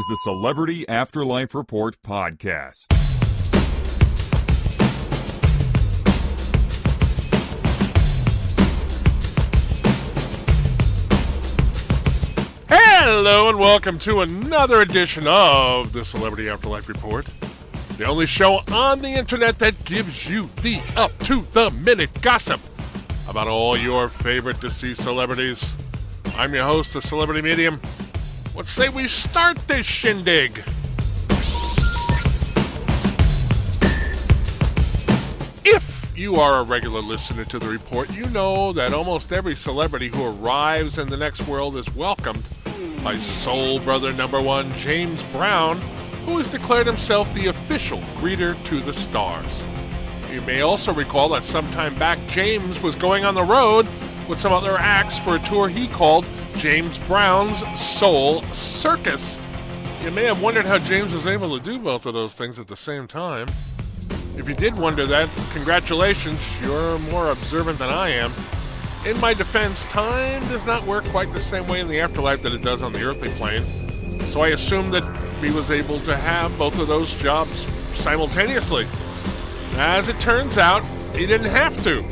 is the Celebrity Afterlife Report podcast. Hello and welcome to another edition of the Celebrity Afterlife Report, the only show on the internet that gives you the up-to-the-minute gossip about all your favorite deceased celebrities. I'm your host, the Celebrity Medium. Let's say we start this shindig. If you are a regular listener to the report, you know that almost every celebrity who arrives in the next world is welcomed by Soul Brother number one, James Brown, who has declared himself the official greeter to the stars. You may also recall that sometime back, James was going on the road with some other acts for a tour he called James Brown's Soul Circus. You may have wondered how James was able to do both of those things at the same time. If you did wonder that, congratulations, you're more observant than I am. In my defense, time does not work quite the same way in the afterlife that it does on the earthly plane, so I assumed that he was able to have both of those jobs simultaneously. As it turns out, he didn't have to.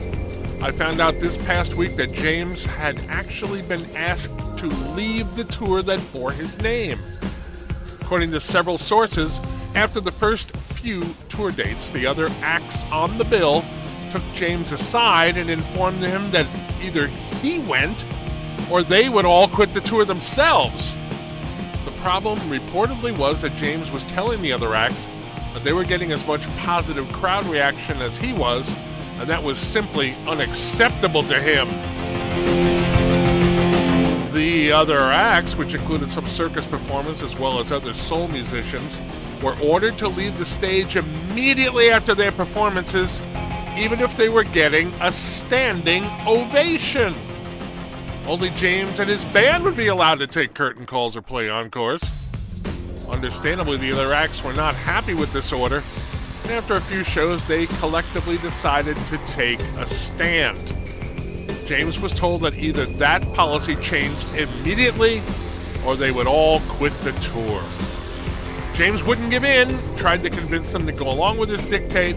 I found out this past week that James had actually been asked to leave the tour that bore his name. According to several sources, after the first few tour dates, the other acts on the bill took James aside and informed him that either he went or they would all quit the tour themselves. The problem reportedly was that James was telling the other acts that they were getting as much positive crowd reaction as he was, and that was simply unacceptable to him. The other acts, which included some circus performers as well as other soul musicians, were ordered to leave the stage immediately after their performances, even if they were getting a standing ovation. Only James and his band would be allowed to take curtain calls or play encores. Understandably, the other acts were not happy with this order, and after a few shows, they collectively decided to take a stand. James was told that either that policy changed immediately, or they would all quit the tour. James wouldn't give in, tried to convince them to go along with his dictate,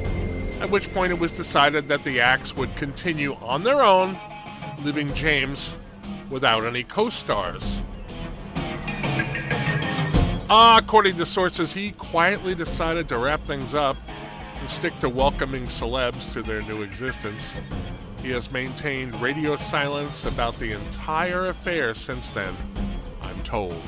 at which point it was decided that the acts would continue on their own, leaving James without any co-stars. According to sources, he quietly decided to wrap things up and stick to welcoming celebs to their new existence. He has maintained radio silence about the entire affair since then, I'm told.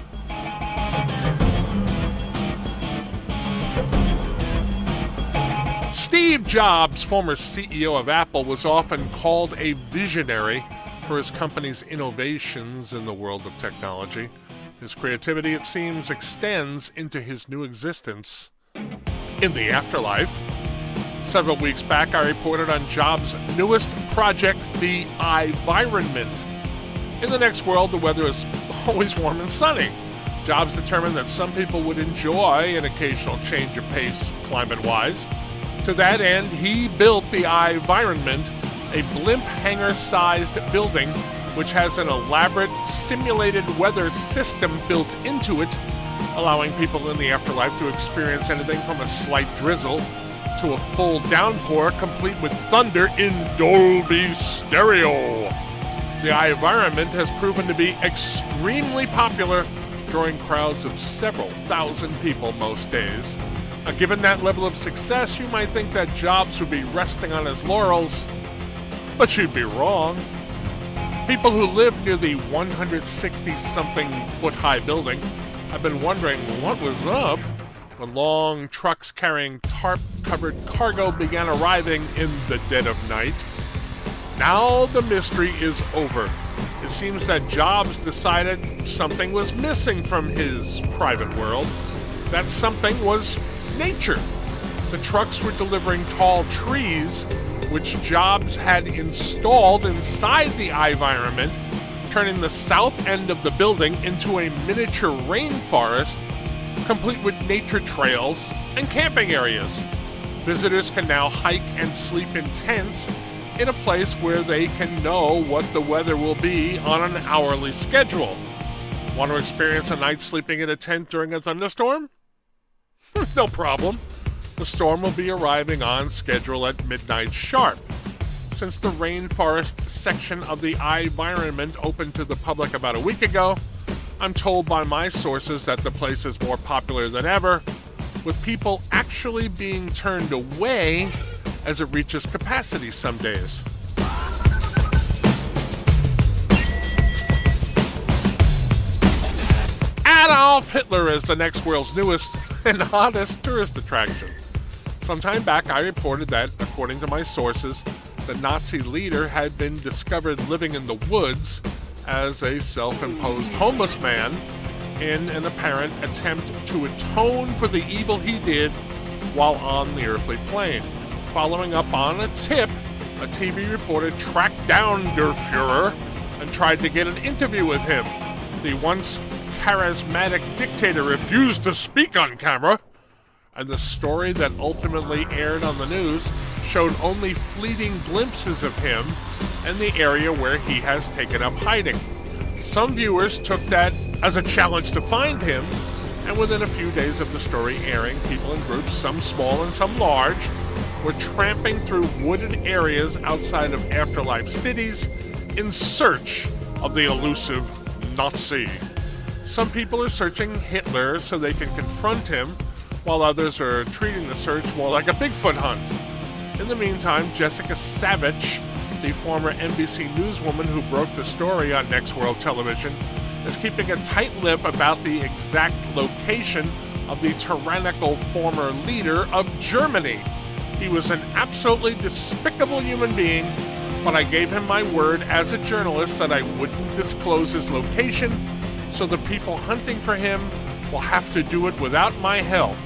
Steve Jobs, former CEO of Apple, was often called a visionary for his company's innovations in the world of technology. His creativity, it seems, extends into his new existence in the afterlife. Several weeks back, I reported on Jobs' newest project, the iVironment. In the next world, the weather is always warm and sunny. Jobs determined that some people would enjoy an occasional change of pace climate-wise. To that end, he built the iVironment, a blimp hangar-sized building which has an elaborate simulated weather system built into it, allowing people in the afterlife to experience anything from a slight drizzle to a full downpour complete with thunder in Dolby Stereo. The iVironment has proven to be extremely popular, drawing crowds of several thousand people most days. Now, given that level of success, you might think that Jobs would be resting on his laurels, but you'd be wrong. People who live near the 160-something foot high building have been wondering what was up when long trucks carrying tarp-covered cargo began arriving in the dead of night. Now the mystery is over. It seems that Jobs decided something was missing from his private world. That something was nature. The trucks were delivering tall trees, which Jobs had installed inside the iVironment, turning the south end of the building into a miniature rainforest, complete with nature trails and camping areas. Visitors can now hike and sleep in tents in a place where they can know what the weather will be on an hourly schedule. Want to experience a night sleeping in a tent during a thunderstorm? No problem. The storm will be arriving on schedule at midnight sharp. Since the rainforest section of the iVironment opened to the public about a week ago, I'm told by my sources that the place is more popular than ever, with people actually being turned away as it reaches capacity some days. Adolf Hitler is the next world's newest and hottest tourist attraction. Some time back, I reported that, according to my sources, the Nazi leader had been discovered living in the woods as a self-imposed homeless man in an apparent attempt to atone for the evil he did while on the earthly plane. Following up on a tip, a TV reporter tracked down Der Fuhrer and tried to get an interview with him. The once charismatic dictator refused to speak on camera, and the story that ultimately aired on the news showed only fleeting glimpses of him and the area where he has taken up hiding. Some viewers took that as a challenge to find him, and within a few days of the story airing, people in groups, some small and some large, were tramping through wooded areas outside of Afterlife cities in search of the elusive Nazi. Some people are searching Hitler so they can confront him, while others are treating the search more like a Bigfoot hunt. In the meantime, Jessica Savage, the former NBC newswoman who broke the story on Next World Television, is keeping a tight lip about the exact location of the tyrannical former leader of Germany. He was an absolutely despicable human being, but I gave him my word as a journalist that I wouldn't disclose his location, so the people hunting for him will have to do it without my help,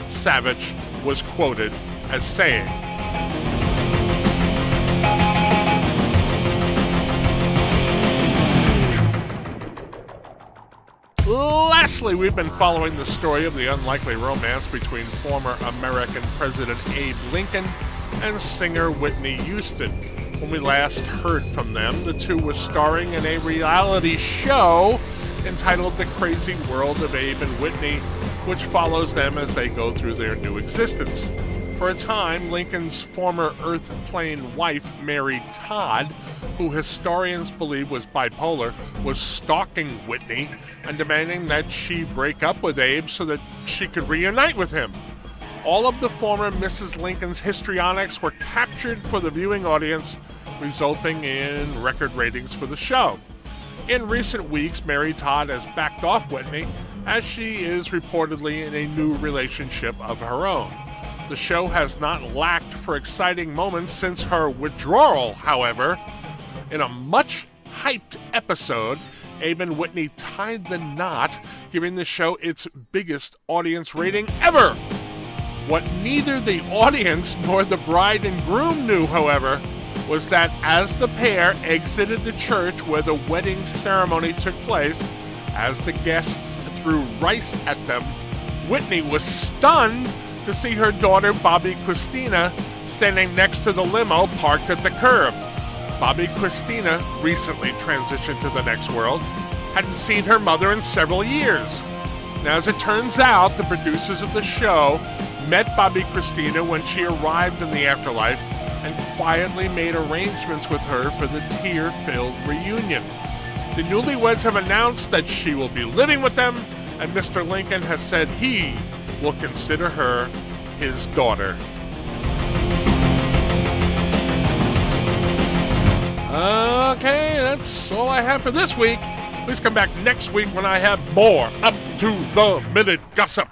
Savage was quoted as saying. Lastly, we've been following the story of the unlikely romance between former American President Abe Lincoln and singer Whitney Houston. When we last heard from them, the two were starring in a reality show entitled The Crazy World of Abe and Whitney, which follows them as they go through their new existence. For a time, Lincoln's former Earth plane wife, Mary Todd, who historians believe was bipolar, was stalking Whitney and demanding that she break up with Abe so that she could reunite with him. All of the former Mrs. Lincoln's histrionics were captured for the viewing audience, resulting in record ratings for the show. In recent weeks, Mary Todd has backed off Whitney, as she is reportedly in a new relationship of her own. The show has not lacked for exciting moments since her withdrawal, however. In a much hyped episode, Abe and Whitney tied the knot, giving the show its biggest audience rating ever. What neither the audience nor the bride and groom knew, however, was that as the pair exited the church where the wedding ceremony took place, as the guests threw rice at them, Whitney was stunned to see her daughter Bobby Christina standing next to the limo parked at the curb. Bobby Christina, recently transitioned to the next world, hadn't seen her mother in several years. Now, as it turns out, the producers of the show met Bobby Christina when she arrived in the afterlife and quietly made arrangements with her for the tear-filled reunion. The newlyweds have announced that she will be living with them, and Mr. Lincoln has said he will consider her his daughter. Okay, that's all I have for this week. Please come back next week when I have more up-to-the-minute gossip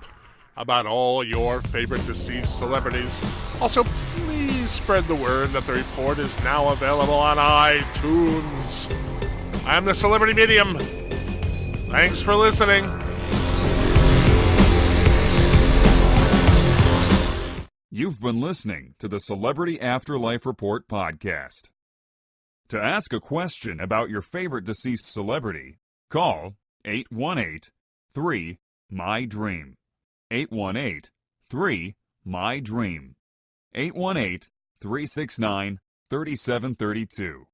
about all your favorite deceased celebrities. Also, please spread the word that the report is now available on iTunes. I'm the Celebrity Medium. Thanks for listening. You've been listening to the Celebrity Afterlife Report podcast. To ask a question about your favorite deceased celebrity, call 818-3-MY-DREAM. 818-3-MY-DREAM. 818-369-3732.